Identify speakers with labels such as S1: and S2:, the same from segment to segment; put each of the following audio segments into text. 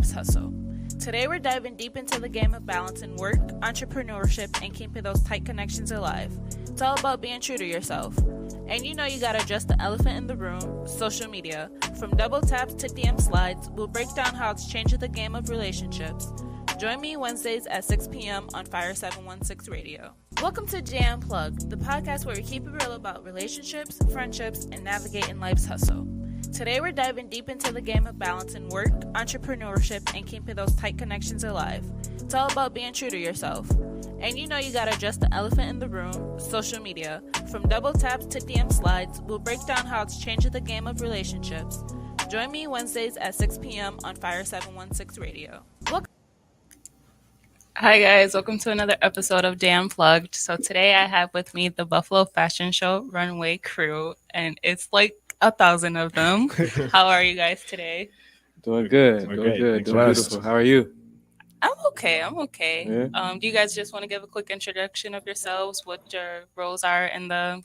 S1: life's hustle. Today we're diving deep into the game of balancing work, entrepreneurship, and keeping those tight connections alive. It's all about being true to yourself. And you know you gotta address the elephant in the room, social media. From double taps to DM slides, we'll break down how it's changing the game of relationships. Join me Wednesdays at 6 p.m. on Fire 716 Radio. Welcome to Unplugged, the podcast where we keep it real about relationships, friendships, and navigating life's hustle. Today we're diving deep into the game of balancing work, entrepreneurship, and keeping those tight connections alive. It's all about being true to yourself. And you know you gotta address the elephant in the room, social media. From double taps to DM slides, we'll break down how it's changing the game of relationships. Join me Wednesdays at 6 p.m. on Fire 716 Radio. Hi guys, welcome to another episode of Unplugged. So today I have with me the Buffalo Fashion Show runway crew, and it's like 1,000 of them. How are you guys today?
S2: Doing good, doing beautiful. How are you?
S1: I'm okay.
S2: Yeah.
S1: Do you guys just want to give a quick introduction of yourselves, what your roles are in the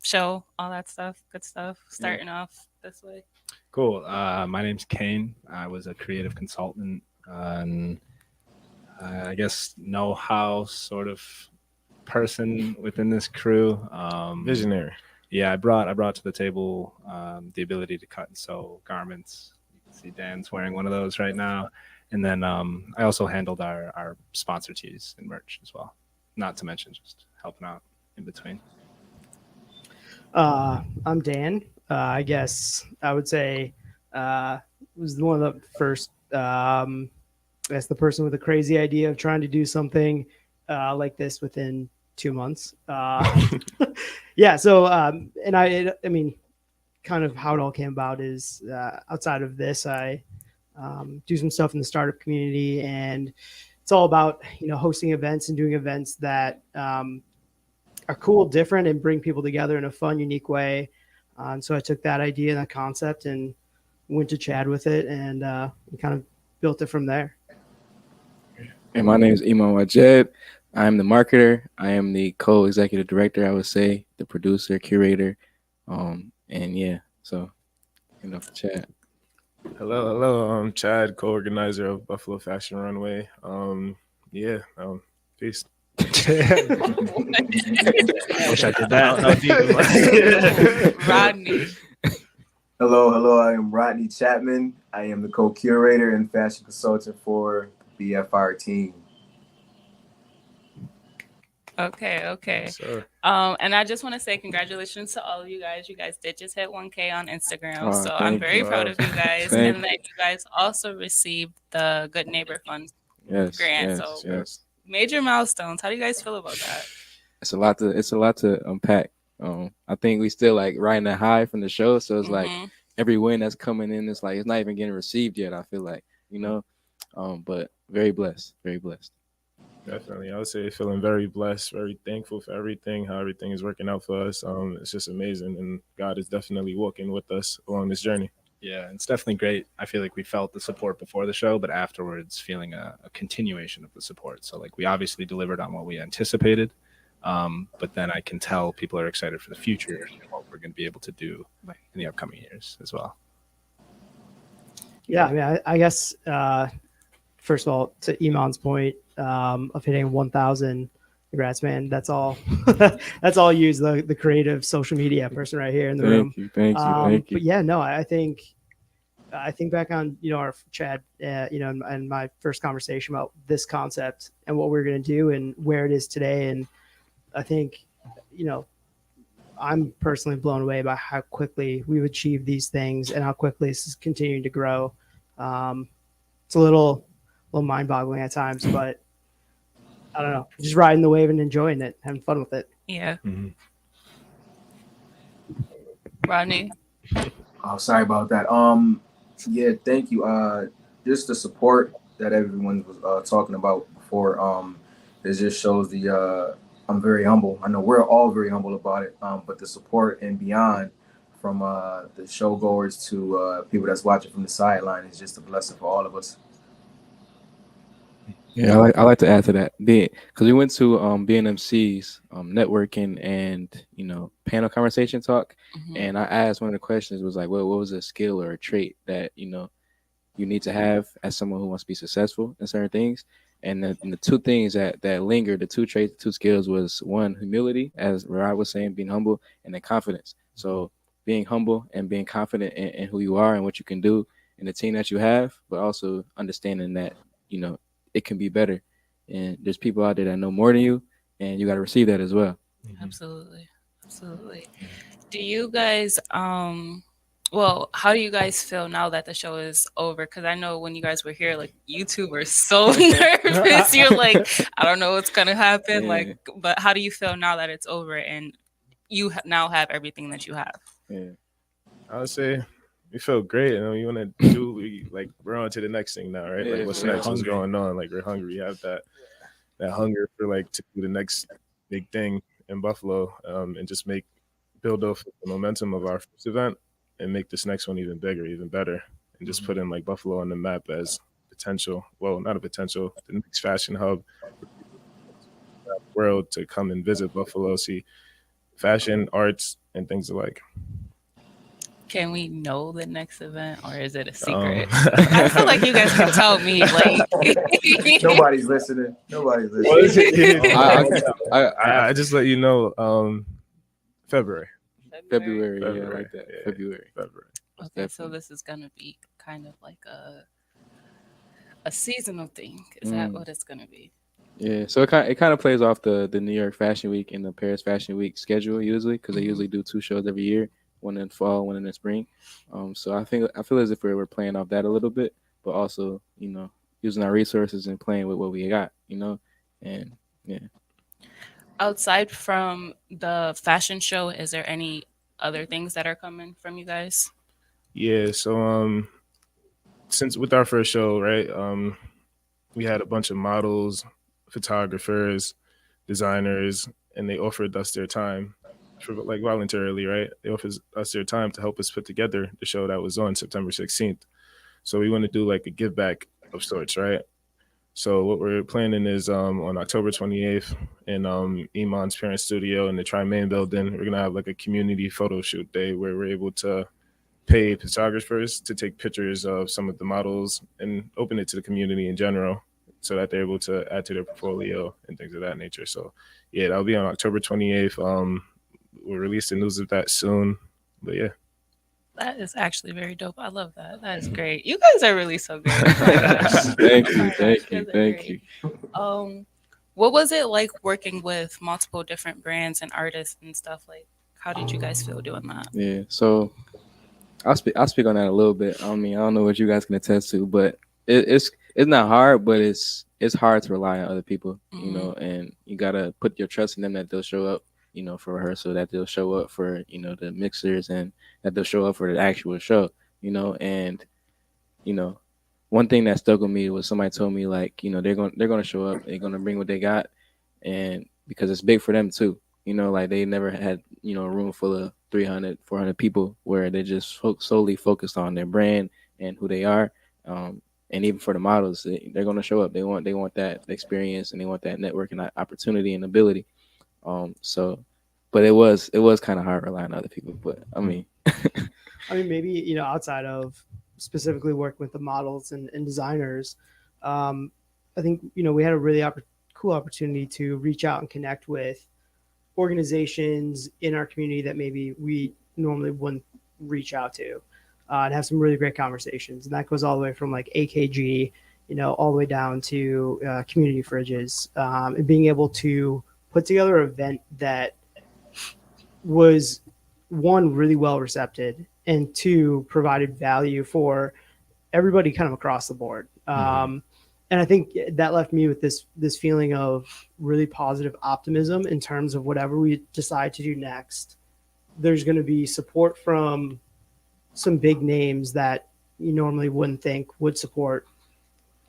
S1: show, all that stuff, good stuff, starting off this way?
S3: Cool. My name's Kane. I was a creative consultant and I guess know-how sort of person within this crew.
S4: Visionary.
S3: Yeah, I brought to the table the ability to cut and sew garments. You can see Dan's wearing one of those right now. And then I also handled our sponsor tees and merch as well. Not to mention just helping out in between.
S5: I'm Dan. I guess I would say was one of the first. That's the person with a crazy idea of trying to do something like this within 2 months. Yeah. So, and I mean, kind of how it all came about is outside of this, I do some stuff in the startup community, and it's all about, hosting events and doing events that are cool, different, and bring people together in a fun, unique way. And so I took that idea and that concept and went to Chad with it, and we kind of built it from there.
S2: And my name is Iman Wajed. I am the marketer. I am the co-executive director, I would say, the producer, curator. And yeah, so for Chad.
S4: Hello. I'm Chad, co-organizer of Buffalo Fashion Runway. Peace.
S3: Wish I did that.
S1: Rodney.
S6: Hello. I am Rodney Chapman. I am the co-curator and fashion consultant for the BFR team.
S1: Okay.
S4: Sure.
S1: And I just want to say congratulations to all of you guys. You guys did just hit 1K on Instagram, so I'm very proud of you guys. And then you guys also received the Good Neighbor Fund grant.
S2: Yes.
S1: Major milestones. How do you guys feel about that?
S2: It's a lot to unpack. I think we still like riding the high from the show, so it's like every win that's coming in, it's like it's not even getting received yet. I feel like, but very blessed.
S4: Definitely. I would say feeling very blessed, very thankful for everything, how everything is working out for us. It's just amazing. And God is definitely walking with us along this journey.
S3: Yeah, it's definitely great. I feel like we felt the support before the show, but afterwards feeling a continuation of the support. So like we obviously delivered on what we anticipated, but then I can tell people are excited for the future and what we're going to be able to do in the upcoming years as well.
S5: Yeah, I mean, I guess first of all, to Iman's point of hitting 1,000, congrats, man. That's all. That's all you, the creative social media person right here in the room.
S2: Thank you.
S5: But yeah, no, I think back on our Chad, and my first conversation about this concept and what we're going to do and where it is today, and I think I'm personally blown away by how quickly we've achieved these things and how quickly this is continuing to grow. It's a little mind-boggling at times, but I don't know, just riding the wave and enjoying it, having fun with it.
S1: Yeah.
S4: Mm-hmm.
S1: Rodney.
S6: Oh, sorry about that. Yeah, thank you. Just the support that everyone was talking about before. It just shows I'm very humble. I know we're all very humble about it. But the support and beyond, from the show goers to people that's watching from the sideline, is just a blessing for all of us.
S2: Yeah, I like to add to that because we went to BNMC's networking and panel conversation talk, and I asked one of the questions was like, well, what was a skill or a trait that you need to have as someone who wants to be successful in certain things. And the two things that linger, the two traits, the two skills was one, humility, as Rod was saying, being humble, and then confidence. So being humble and being confident in who you are and what you can do in the team that you have, but also understanding that, it can be better. And there's people out there that know more than you, and you got to receive that as well.
S1: Absolutely. Absolutely. Do you guys well, how do you guys feel now that the show is over? Because I know when you guys were here, like, you two were so nervous. You're like, I don't know what's gonna happen.
S2: Yeah.
S1: Like, but how do you feel now that it's over and you now have everything that you have?
S2: Yeah.
S4: I would say we feel great. You want to do we're on to the next thing now, right?
S2: Yeah,
S4: Like what's
S2: we're
S4: next? What's
S3: hungry.
S4: going on? Like we're hungry. You have that hunger for to do the next big thing in Buffalo, and just build off the momentum of our first event and make this next one even bigger, even better, and just put in Buffalo on the map as potential. Well, not a potential, the next fashion hub for the world to come and visit Buffalo, see fashion, arts, and things alike.
S1: Can we know the next event, or is it a secret?
S4: Um,
S1: I feel like you guys can tell me. Like,
S6: Nobody's listening. Nobody's listening.
S4: I just let you know. February.
S2: February, yeah, I like that.
S4: Yeah.
S2: February.
S1: Okay, so this is gonna be kind of like a seasonal thing. Is that what it's gonna be?
S2: Yeah, so it kind of plays off the New York Fashion Week and the Paris Fashion Week schedule usually, because they usually do 2 shows every year, one in fall, one in the spring. So I feel as if we're playing off that a little bit, but also using our resources and playing with what we got, and yeah.
S1: Outside from the fashion show, is there any other things that are coming from you guys?
S4: Yeah, so since with our first show, right, we had a bunch of models, photographers, designers, and they offered us their time for voluntarily, right? They offered us their time to help us put together the show that was on September 16th. So we want to do a give back of sorts, right? So what we're planning is on October 28th in Iman's parents' studio in the Tri-Main building, we're gonna have a community photo shoot day where we're able to pay photographers to take pictures of some of the models and open it to the community in general, so that they're able to add to their portfolio and things of that nature. So yeah, that'll be on October 28th. We'll release the news of that soon. But yeah.
S1: That is actually very dope. I love that. That is great. You guys are really so great. Oh my gosh.
S2: Thank
S1: Oh my
S2: you,
S1: gosh,
S2: thank
S1: you
S2: you,
S1: guys are
S2: thank
S1: great.
S2: you.
S1: What was it like working with multiple different brands and artists and stuff? Like, how did you guys feel doing that?
S2: Yeah, so I'll speak on that a little bit. I mean, I don't know what you guys can attest to, but it's not hard, but it's hard to rely on other people, and you gotta put your trust in them that they'll show up, for rehearsal, that they'll show up for the mixers, and that they'll show up for the actual show, and one thing that stuck with me was somebody told me they're gonna show up, they're gonna bring what they got, and because it's big for them too. They never had, a room full of 300, 400 people where they just solely focused on their brand and who they are. And even for the models, they're going to show up. They want that experience, and they want that networking opportunity and ability. But it was kind of hard relying on other people. But I mean,
S5: maybe, outside of specifically work with the models and designers, I think, we had a really cool opportunity to reach out and connect with organizations in our community that maybe we normally wouldn't reach out to, and have some really great conversations. And that goes all the way from AKG, all the way down to community fridges, and being able to put together an event that was, one, really well received, and two, provided value for everybody kind of across the board. And I think that left me with this feeling of really positive optimism in terms of whatever we decide to do next. There's going to be support from some big names that you normally wouldn't think would support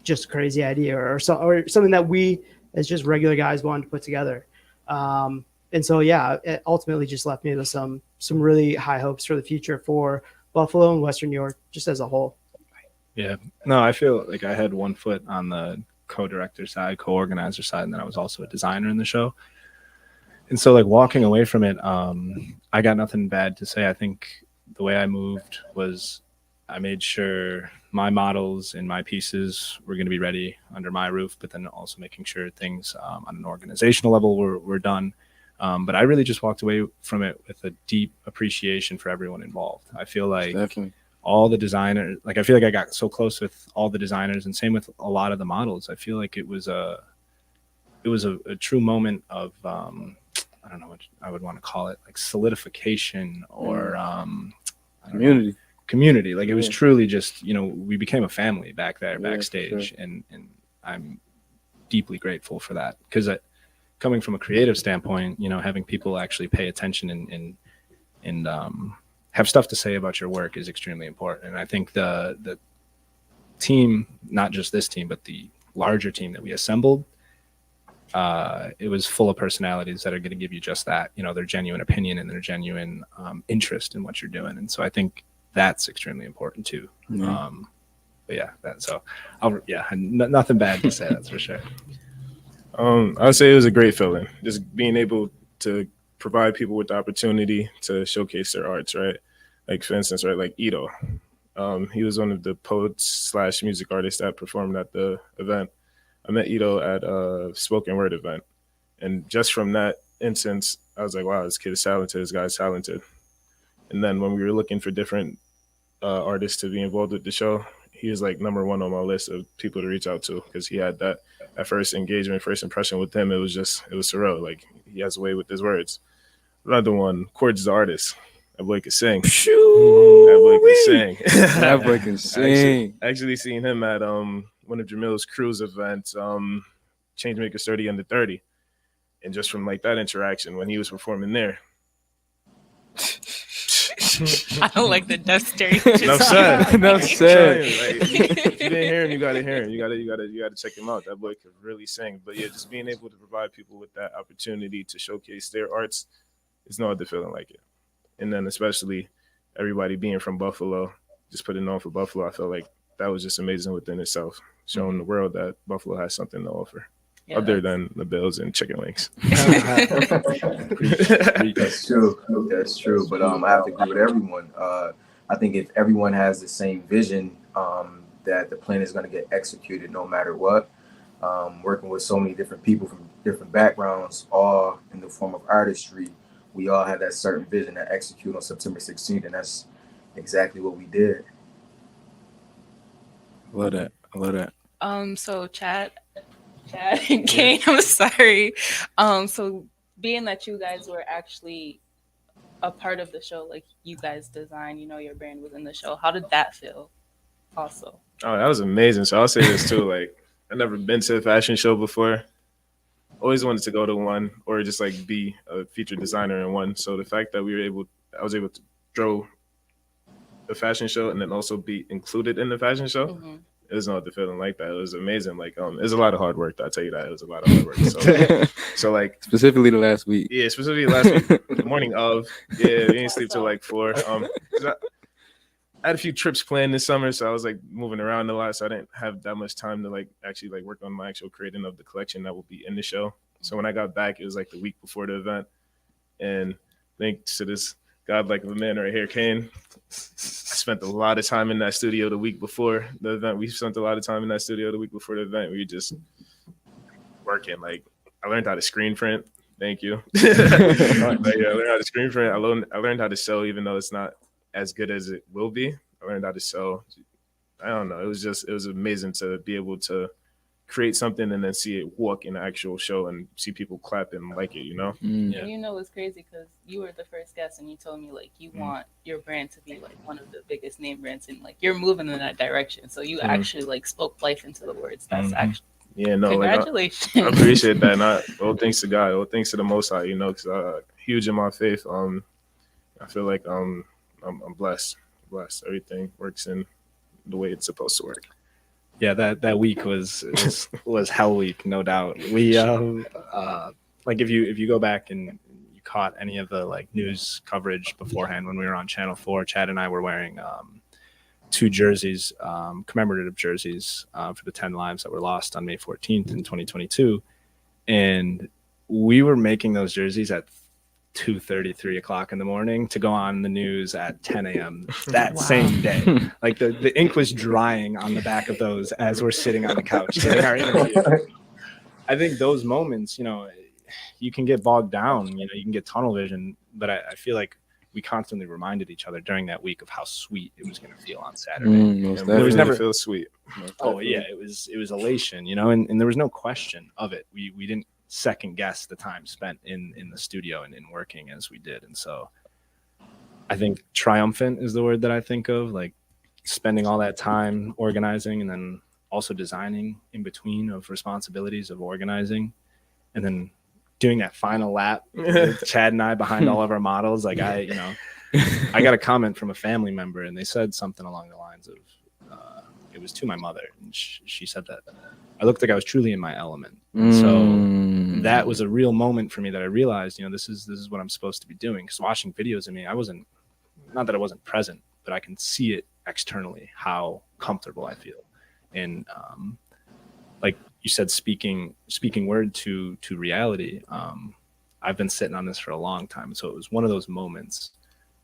S5: just a crazy idea or something that we, as just regular guys, wanted to put together. And so, yeah, it ultimately just left me with some really high hopes for the future for Buffalo and Western New York just as a whole.
S3: Yeah, no, I feel like I had one foot on the co-director side, co-organizer side, and then I was also a designer in the show. And so walking away from it, I got nothing bad to say. I think the way I moved was I made sure my models and my pieces were going to be ready under my roof, but then also making sure things on an organizational level were done. But I really just walked away from it with a deep appreciation for everyone involved. I feel like
S2: Definitely.
S3: all the designers, like I feel like I got so close with all the designers, and same with a lot of the models. I feel like it was a true moment of I don't know what I would want to call it, like solidification or community. Like it was truly just, we became a family back there backstage, sure. and I'm deeply grateful for that, because coming from a creative standpoint, having people actually pay attention and have stuff to say about your work is extremely important. And I think the team, not just this team, but the larger team that we assembled, it was full of personalities that are going to give you just that, their genuine opinion and their genuine interest in what you're doing. And so I think that's extremely important too. Mm-hmm. But yeah, nothing bad to say, that's for sure.
S4: I would say it was a great feeling, just being able to provide people with the opportunity to showcase their arts, right? Like, for instance, right, like Ito. He was one of the poets / music artists that performed at the event. I met Ito at a spoken word event. And just from that instance, I was like, wow, this kid is talented, this guy's talented. And then when we were looking for different artists to be involved with the show, he was like number one on my list of people to reach out to, because he had that first engagement, first impression with him. It was surreal. Like, he has a way with his words. Another one, Chord's the artist. That boy can sing. That boy can sing.
S2: That boy can sing.
S4: Actually seen him at one of Jamil's Crew's events, Changemakers 30 Under 30. And just from like that interaction when he was performing there.
S1: I don't like the death stare.
S4: Enough said.
S2: Enough said.
S4: Like, if you didn't hear him, you gotta hear him. You gotta check him out. That boy could really sing. But yeah, just being able to provide people with that opportunity to showcase their arts, it's no other feeling like it. And then especially everybody being from Buffalo, just putting on for Buffalo, I felt like that was just amazing within itself, showing the world that Buffalo has something to offer. Yeah, other than the Bills and chicken wings.
S6: That's true. That's true. But I have to agree with everyone. I think if everyone has the same vision, that the plan is going to get executed no matter what. Working with so many different people from different backgrounds, all in the form of artistry, we all had that certain vision to execute on September 16th, and that's exactly what we did.
S2: I love that.
S1: So Chad and Kane, I'm sorry. So being that you guys were actually a part of the show, like you guys designed, your brand was in the show. How did that feel also?
S4: Oh, that was amazing. So I'll say this too, like, I've never been to a fashion show before. Always wanted to go to one, or just like be a featured designer in one. So the fact that I was able to throw a fashion show and then also be included in the fashion show, mm-hmm. It was no other feeling like that. It was amazing. Like, it was a lot of hard work. I'll tell you that. It was a lot of hard work. So like
S2: specifically the last week.
S4: Yeah, specifically last week, the morning of. Yeah, we didn't sleep till like 4. I had a few trips planned this summer, so I was like moving around a lot, so I didn't have that much time to like actually like work on my actual creating of the collection that will be in the show. So when I got back, it was like the week before the event, and thanks to this godlike of a man right here, Kane, I spent a lot of time in that studio the week before the event. We spent a lot of time in that studio the week before the event. We were just working. Like, I learned how to screen print. Thank you. I learned how to screen print. I learned how to sew, even though it's not as good as it will be. I learned how to sew. I don't know. It was amazing to be able to create something and then see it walk in an actual show and see people clap and like it,
S1: Yeah. It's crazy because you were the first guest and you told me like you want your brand to be like one of the biggest name brands, and like you're moving in that direction. So you actually like spoke life into the words. That's actually congratulations.
S4: Like, I appreciate that. And all thanks to God, all thanks to the Most High, because huge in my faith. I feel like I'm blessed. Everything works in the way it's supposed to work.
S3: Yeah, that week was hell week, no doubt. We like if you go back and you caught any of the like news coverage beforehand when we were on Channel 4, Chad and I were wearing 2 jerseys, commemorative jerseys for the 10 lives that were lost on May 14th in 2022, and we were making those jerseys at 2:30, 3 o'clock in the morning to go on the news at 10 a.m. that same day. Like the ink was drying on the back of those as we're sitting on the couch doing our interview. I think those moments, you know, you can get bogged down, you know, you can get tunnel vision, but I feel like we constantly reminded each other during that week of how sweet it was going to feel on Saturday.
S4: It was never feel sweet.
S3: Oh yeah, it was elation, you know, and there was no question of it. We didn't second guess the time spent in the studio and in working as we did. And so I think triumphant is the word that I think of, like spending all that time organizing and then also designing in between of responsibilities of organizing and then doing that final lap with Chad and I behind all of our models. Like I got a comment from a family member and they said something along the lines of, it was to my mother. And she said that I looked like I was truly in my element. And so that was a real moment for me that I realized, you know, this is what I'm supposed to be doing. Because watching videos of me, not that I wasn't present, but I can see it externally, how comfortable I feel. And like you said, speaking word to reality, I've been sitting on this for a long time. So it was one of those moments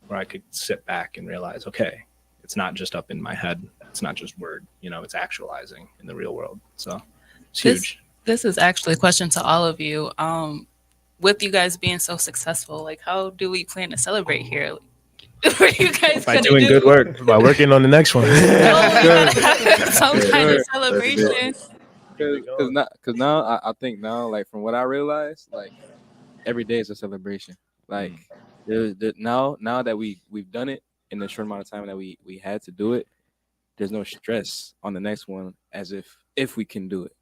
S3: where I could sit back and realize, okay, it's not just up in my head. It's not just word, you know, it's actualizing in the real world. So it's huge.
S1: This is actually a question to all of you. With you guys being so successful, like how do we plan to celebrate here? What are you guys
S3: by doing good work,
S4: by working on the next one.
S1: Some kind of celebration.
S2: Because now I think now, like from what I realized, like every day is a celebration. Like now that we've done it in the short amount of time that we had to do it, there's no stress on the next one as if we can do it.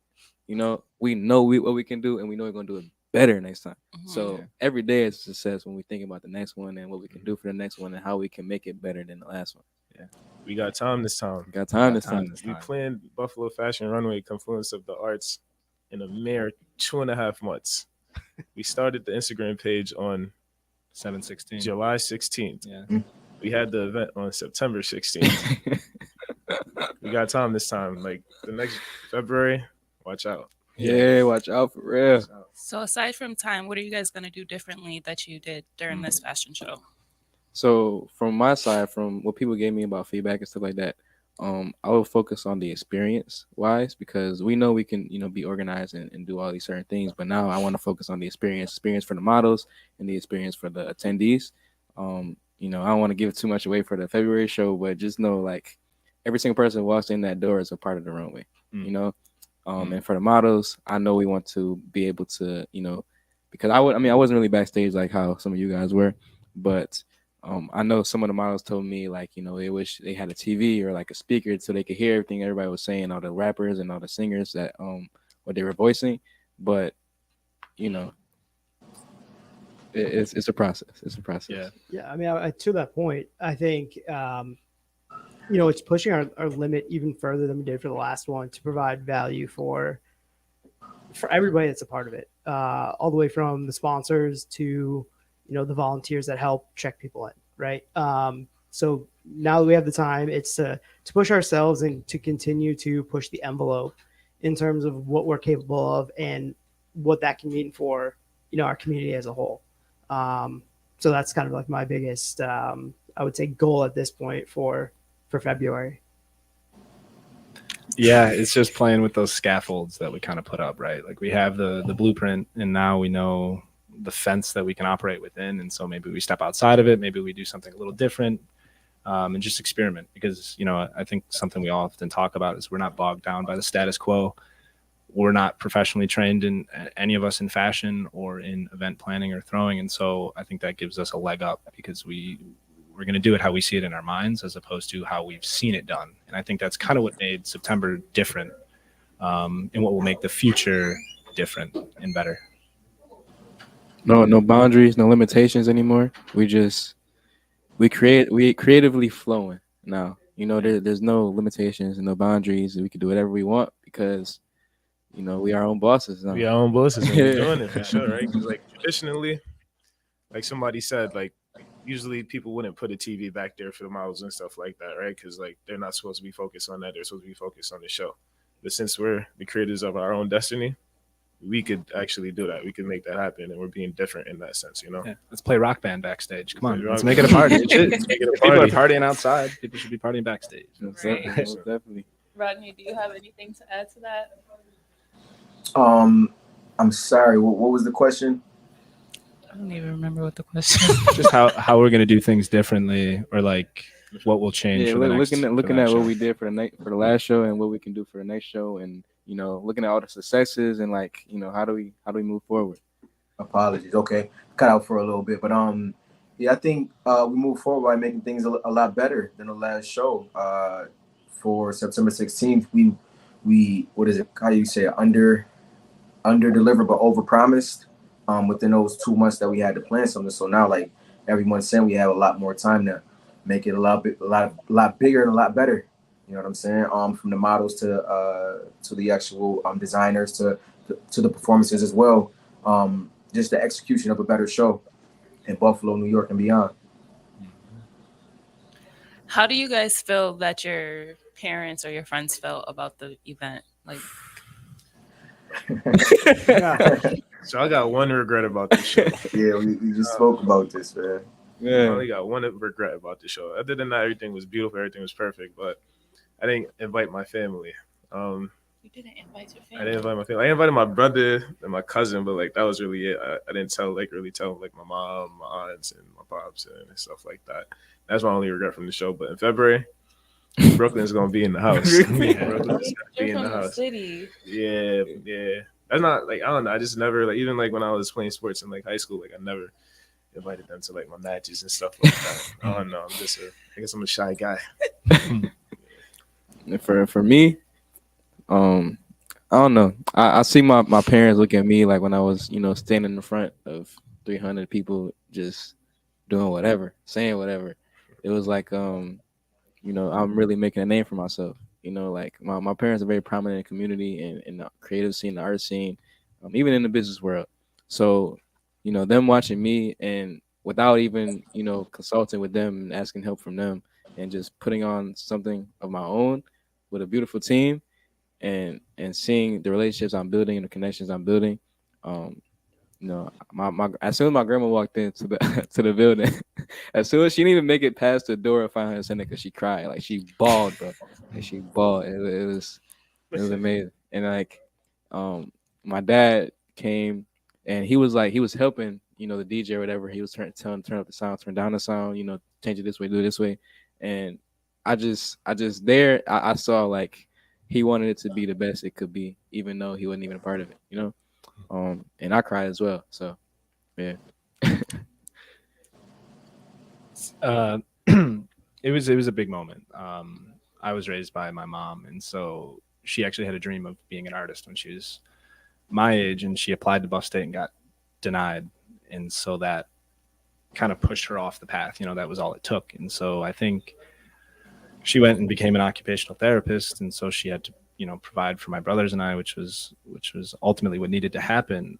S2: You know, we know what we can do and we know we're gonna do it better next time. So every day is a success when we think about the next one and what we can do for the next one and how we can make it better than the last one. Yeah.
S4: We got time this time. We planned Buffalo Fashion Runway Confluence of the Arts in a mere 2.5 months. We started the Instagram page on July 16th.
S3: Yeah.
S4: We had the event on September 16th. We got time this time. Like the next February, watch out.
S2: Yeah, watch out for real.
S1: So aside from time, what are you guys going to do differently that you did during this fashion show?
S2: So from my side, from what people gave me about feedback and stuff like that, I will focus on the experience wise because we know we can, you know, be organized and do all these certain things. But now I want to focus on the experience for the models and the experience for the attendees. You know, I don't want to give too much away for the February show, but just know like every single person who walks in that door is a part of the runway, you know? And for the models, I know we want to be able to, you know, because I wasn't really backstage like how some of you guys were, but I know some of the models told me like, you know, they wish they had a TV or like a speaker so they could hear everything everybody was saying, all the rappers and all the singers that what they were voicing. But, you know, it's a process. It's a process.
S5: Yeah. I mean, to that point, I think you know, it's pushing our limit even further than we did for the last one to provide value for everybody that's a part of it, all the way from the sponsors to, you know, the volunteers that help check people in, right? So now that we have the time, it's to push ourselves and to continue to push the envelope in terms of what we're capable of and what that can mean for, you know, our community as a whole. So that's kind of like my biggest, I would say, goal at this point for February.
S3: Yeah, it's just playing with those scaffolds that we kind of put up, right? Like we have the blueprint and now we know the fence that we can operate within. And so maybe we step outside of it. Maybe we do something a little different and just experiment because, you know, I think something we often talk about is we're not bogged down by the status quo. We're not professionally trained in any of us in fashion or in event planning or throwing. And so I think that gives us a leg up because we're going to do it how we see it in our minds as opposed to how we've seen it done. And I think that's kind of what made September different and what will make the future different and better.
S2: No boundaries, no limitations anymore. We creatively flowing now. You know, there's no limitations and no boundaries. We can do whatever we want because, you know, we are our own bosses now.
S4: We are our own bosses and we're doing it for sure, right? Because like traditionally, like somebody said, like usually people wouldn't put a TV back there for the models and stuff like that, right? Because like they're not supposed to be focused on that. They're supposed to be focused on the show. But since we're the creators of our own destiny, we could actually do that. We could make that happen, and we're being different in that sense, you know.
S3: Yeah, let's play Rock Band backstage. Come on,
S4: Play
S3: let's
S4: Rock
S3: make it a
S4: Band.
S3: party.
S4: Let's make it a
S3: If people are
S4: party.
S3: partying outside, people should be partying backstage.
S1: Right.
S2: Definitely.
S1: Rodney, do you have anything to add to that?
S6: I'm sorry. What was the question?
S1: I don't even remember what the question.
S3: Just how we're gonna do things differently, or like what will change.
S2: Yeah,
S3: for the next,
S2: looking at what we did for the last show and what we can do for the next show, and looking at all the successes and like how do we move forward.
S6: Apologies. Okay, cut out for a little bit, but yeah, I think we move forward by making things a lot better than the last show. For September 16th, we what is it? How do you say it? Under deliver but over promised. Within those 2 months that we had to plan something, so now like every month since we have a lot more time to make it a lot bigger and a lot better. You know what I'm saying? From the models to the actual designers to the performances as well. Just the execution of a better show in Buffalo, New York, and beyond.
S1: How do you guys feel that your parents or your friends felt about the event? Like,
S4: So I got one regret about this show.
S6: Yeah, we just spoke about this, man.
S4: I only got one regret about the show. Other than that, everything was beautiful, everything was perfect, but I didn't invite my family.
S1: you didn't invite your family.
S4: I didn't invite my family. I invited my brother and my cousin, but like that was really it. I didn't really tell like my mom, my aunts, and my pops and stuff like that. That's my only regret from the show. But in February, Brooklyn's gonna be in the house. Brooklyn's gonna be in the house.
S1: City.
S4: Yeah. That's not like I don't know. I just never like even like when I was playing sports in like high school, like I never invited them to like my matches and stuff like that. I don't know. I guess I'm a shy guy.
S2: For me, I don't know. I see my parents look at me like when I was standing in front of 300 people just doing whatever, saying whatever. It was like I'm really making a name for myself. Like my parents are very prominent in the community and in the creative scene, the art scene, even in the business world. So, them watching me and without even, consulting with them and asking help from them and just putting on something of my own with a beautiful team and seeing the relationships I'm building and the connections I'm building. My as soon as my grandma walked into the to the building, as soon as she didn't even make it past the door of 500 Center because she cried, like she bawled, bro. Like she bawled. It was amazing. And like, my dad came and he was helping, the DJ or whatever. He was turn up the sound, turn down the sound, change it this way, do it this way. And I just I saw like he wanted it to be the best it could be, even though he wasn't even a part of it, and I cried as well. So, yeah.
S3: It was a big moment. I was raised by my mom, and so she actually had a dream of being an artist when she was my age, and she applied to Buff State and got denied, and so that kind of pushed her off the path. That was all it took, and so I think she went and became an occupational therapist, and so she had to provide for my brothers and I, which was ultimately what needed to happen.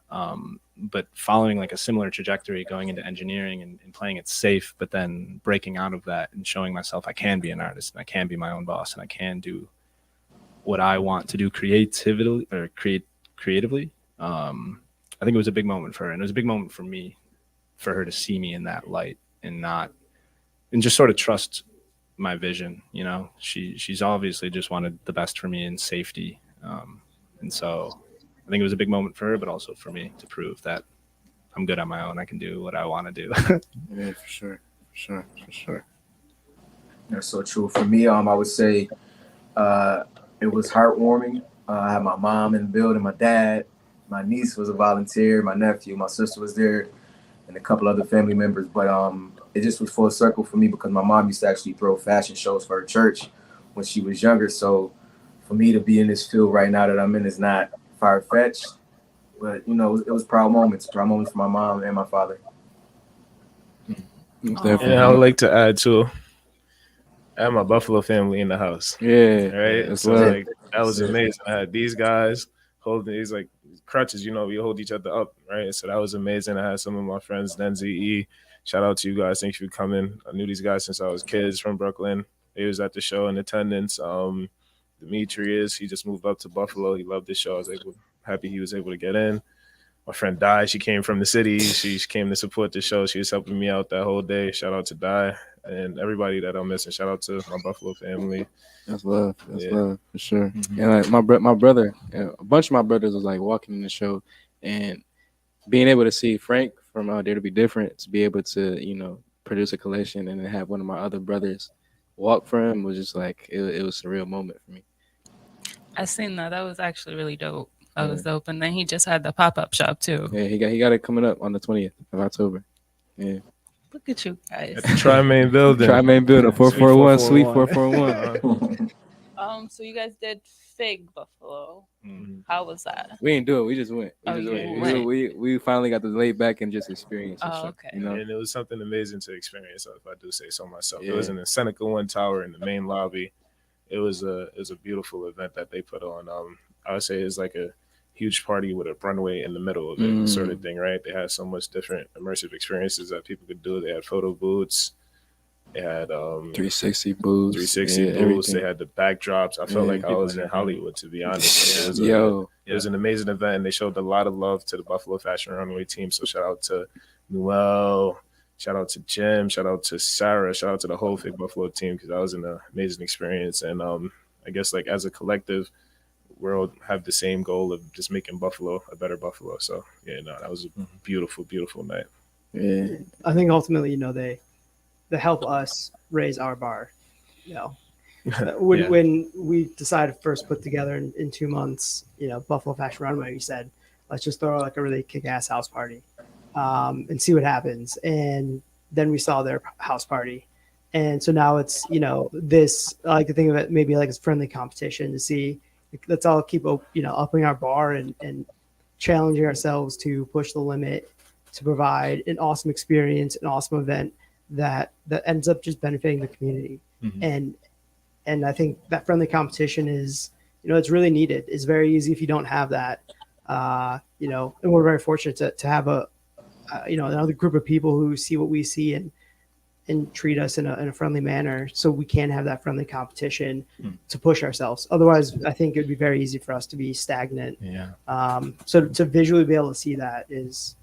S3: But following like a similar trajectory, going into engineering and playing it safe, but then breaking out of that and showing myself I can be an artist and I can be my own boss and I can do what I want to do creatively. I think it was a big moment for her, and it was a big moment for me, for her to see me in that light and just sort of trust my vision. She's obviously just wanted the best for me and safety, and so I think it was a big moment for her, but also for me to prove that I'm good on my own. I can do what I want to do.
S2: Yeah, for sure.
S6: That's so true. For me, I would say it was heartwarming. I had my mom in the building, my dad, my niece was a volunteer, my nephew, my sister was there, and a couple other family members. But it just was full circle for me because my mom used to actually throw fashion shows for her church when she was younger. So for me to be in this field right now that I'm in is not far-fetched, but it was proud moments for my mom and my father.
S2: Definitely.
S4: And I would like to add too, I had my Buffalo family in the house.
S2: Yeah,
S4: Right. So like that was amazing. I had these guys holding these like crutches, we hold each other up, right? So that was amazing. I had some of my friends, Denzi E. Shout out to you guys. Thanks for coming. I knew these guys since I was kids from Brooklyn. He was at the show in attendance. Demetrius, he just moved up to Buffalo. He loved the show. I was able to happy he was able to get in. My friend Di, she came from the city. She came to support the show. She was helping me out that whole day. Shout out to Di and everybody that I'm missing. Shout out to my Buffalo family.
S2: That's love. That's
S4: Yeah.
S2: love for sure.
S3: Mhm.
S2: And like my brother, a bunch of my brothers was like walking in the show, and being able to see Frank from Dare to Be Different, to be able to produce a collection and then have one of my other brothers walk for him was just like it was a real moment for me.
S1: I seen that. That was actually really dope. That
S2: Yeah.
S1: was dope. And then he just had the pop-up shop too.
S2: Yeah, he got it coming up on the 20th of October. Yeah,
S1: Look at you guys.
S4: At the Tri-Main building.
S2: Tri-Main building, 441, Suite
S4: 441.
S2: 441.
S1: So you guys did Fig Buffalo.
S4: Mhm.
S1: How was that?
S2: We didn't do it. We just went. We
S1: Oh,
S2: just
S1: you
S2: went.
S1: went.
S2: We finally got to lay back and just experience the
S1: Oh,
S2: show.
S1: okay.
S2: You know?
S4: And it was something amazing to experience, if I do say so myself.
S2: Yeah.
S4: It was in the Seneca One Tower in the main lobby. It was a beautiful event that they put on. I would say it's like a huge party with a runway in the middle of it, sort of thing, right? They had so much different immersive experiences that people could do. They had photo booths. They had
S2: 360 booths.
S4: 360
S2: yeah,
S4: booths.
S2: everything.
S4: They had the backdrops. I felt
S2: Yeah.
S4: like I was in Hollywood, to be honest. It was It was an amazing event, and they showed a lot of love to the Buffalo Fashion Runway team. So shout out to Noel, shout out to Jim, shout out to Sarah, shout out to the whole Fig Buffalo team, because that was an amazing experience. And I guess like as a collective, we'll have the same goal of just making Buffalo a better Buffalo. So yeah, no, that was a beautiful, beautiful night.
S2: Yeah.
S5: I think ultimately, they help us raise our bar. When
S3: Yeah.
S5: when we decided to first put together in 2 months, Buffalo Fashion Runway, we said, let's just throw like a really kick-ass house party and see what happens. And then we saw their house party. And so now it's, this, I like to think of it maybe like as friendly competition to see, let's all keep, upping our bar and challenging ourselves to push the limit, to provide an awesome experience, an awesome event that ends up just benefiting the community.
S3: Mhm.
S5: And I think that friendly competition is, it's really needed. It's very easy if you don't have that, and we're very fortunate to have another group of people who see what we see and treat us in a friendly manner, so we can have that friendly competition to push ourselves. Otherwise, I think it would be very easy for us to be stagnant.
S3: Yeah.
S5: So to visually be able to see that is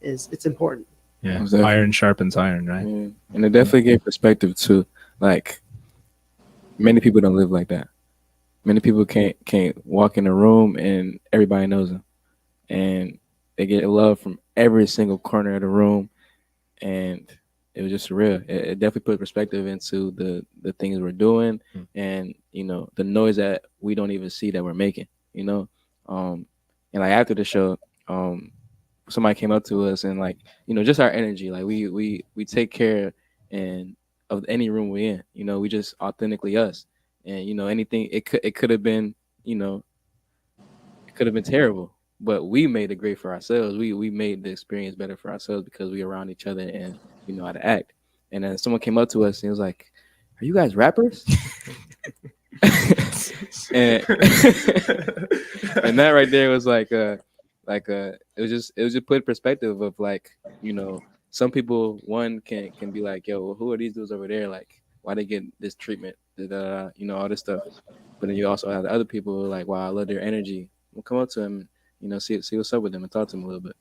S5: it's important.
S3: Yeah.
S2: Exactly.
S3: Iron sharpens iron, right?
S2: Yeah. And it definitely gave perspective too. Like, many people don't live like that. Many people can't walk in a room and everybody knows them, and they get love from every single corner of the room. And it was just surreal. It definitely put perspective into the things we're doing, and the noise that we don't even see that we're making. And like after the show, somebody came up to us and like just our energy, like we take care and of any room we're in. We just authentically us, and anything it could have been it could have been terrible, but we made it great for ourselves. We made the experience better for ourselves because we around each other and we know how to act. And then someone came up to us and he was like, "Are you guys rappers?" and and that right there was it was just put in perspective of like some people can be like, "Yo, well, who are these dudes over there? Like, why they get this treatment?" All this stuff. But then you also have the other people who are like, "Wow, I love their energy." We'll come up to them, see what's up with them and talk to them a little bit.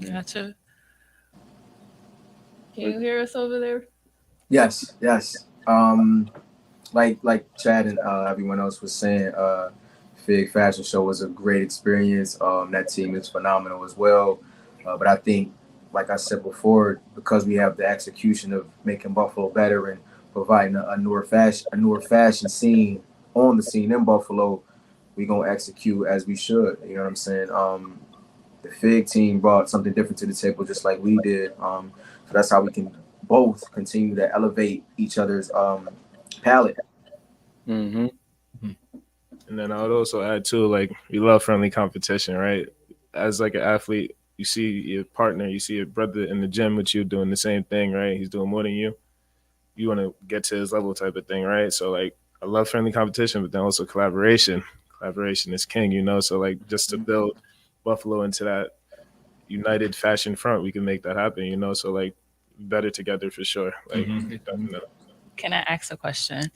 S1: Gotcha. Can you hear us over there?
S6: Yes. Like Chad and everyone else was saying, Fig Fashion Show was a great experience. That team is phenomenal as well. But I think, like I said before, because we have the execution of making Buffalo better and providing a newer fashion scene on the scene in Buffalo, we gonna execute as we should. You know what I'm saying? The Fig team brought something different to the table, just like we did. So that's how we can both continue to elevate each other's palette.
S2: Mm-hmm.
S4: And then I would also add too, like, we love friendly competition, right? As like an athlete, you see your partner, you see your brother in the gym with you doing the same thing, right? He's doing more than you. You want to get to his level type of thing, right? So like, I love friendly competition, but then also collaboration. Collaboration is king, So like, just to build Buffalo into that united fashion front, we can make that happen, So like, better together for sure. Like, definitely.
S1: Can I ask a question?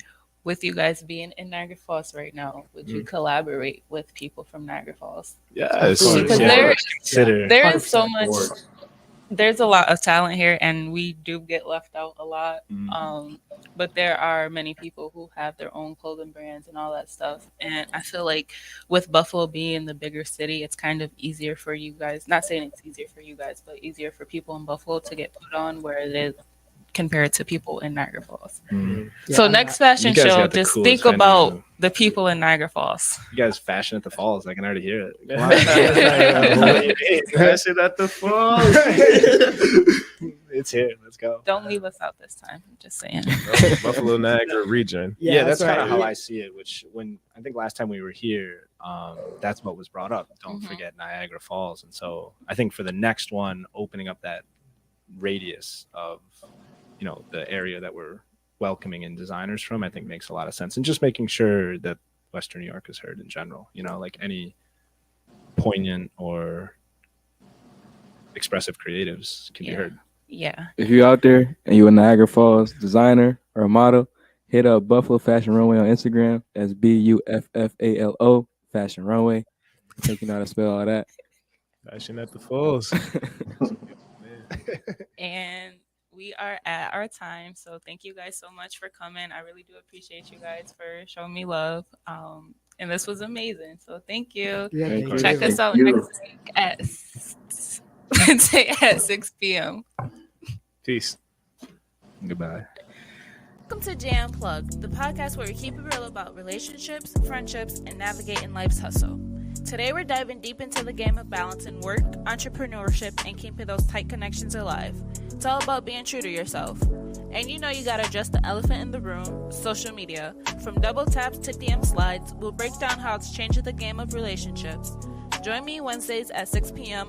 S1: with you guys being in Niagara Falls right now, would you collaborate with people from Niagara Falls?
S3: Yes.
S1: Because there is so
S5: 100%.
S1: much. There's a lot of talent here, and we do get left out a lot. But there are many people who have their own clothing brands and all that stuff. And I feel like with Buffalo being the bigger city, it's kind of easier for you guys. Not saying it's easier for you guys, but easier for people in Buffalo to get put on where it is compared to people in Niagara Falls. So next fashion
S3: You guys
S1: show,
S3: got the
S1: just
S3: coolest
S1: think
S3: venue.
S1: about the people in Niagara Falls.
S3: You guys fashion at the falls. I can already hear it.
S4: Fashion at the falls.
S3: It's here. Let's go.
S1: Don't leave us out this time. I'm just saying.
S4: Buffalo Niagara region.
S3: Yeah, that's kind of
S5: right.
S3: how I see it. Which when I think last time we were here, that's what was brought up. Don't forget Niagara Falls. And so I think for the next one, opening up that radius of, you know, the area that we're welcoming in designers from, I think makes a lot of sense. And just making sure that Western New York is heard in general. You know, like any poignant or expressive creatives can be heard.
S1: Yeah.
S2: If you're out there and you're a Niagara Falls designer or a model, hit up Buffalo Fashion Runway on Instagram. That's BUFFALO Fashion Runway. I think you know how to spell all that.
S4: Fashion at the falls.
S1: And we are at our time. So thank you guys so much for coming. I really do appreciate you guys for showing me love. And this was amazing. So thank you.
S5: Yeah, thank you.
S1: Check us out next week at Wednesday at 6 p.m.
S4: Peace.
S3: Goodbye.
S1: Welcome to Jam Unplugged, the podcast where we keep it real about relationships, friendships, and navigating life's hustle. Today we're diving deep into the game of balancing work, entrepreneurship, and keeping those tight connections alive. It's all about being true to yourself. And you know you gotta address the elephant in the room, social media. From double taps to DM slides, we'll break down how it's changing the game of relationships. Join me Wednesdays at 6 p.m.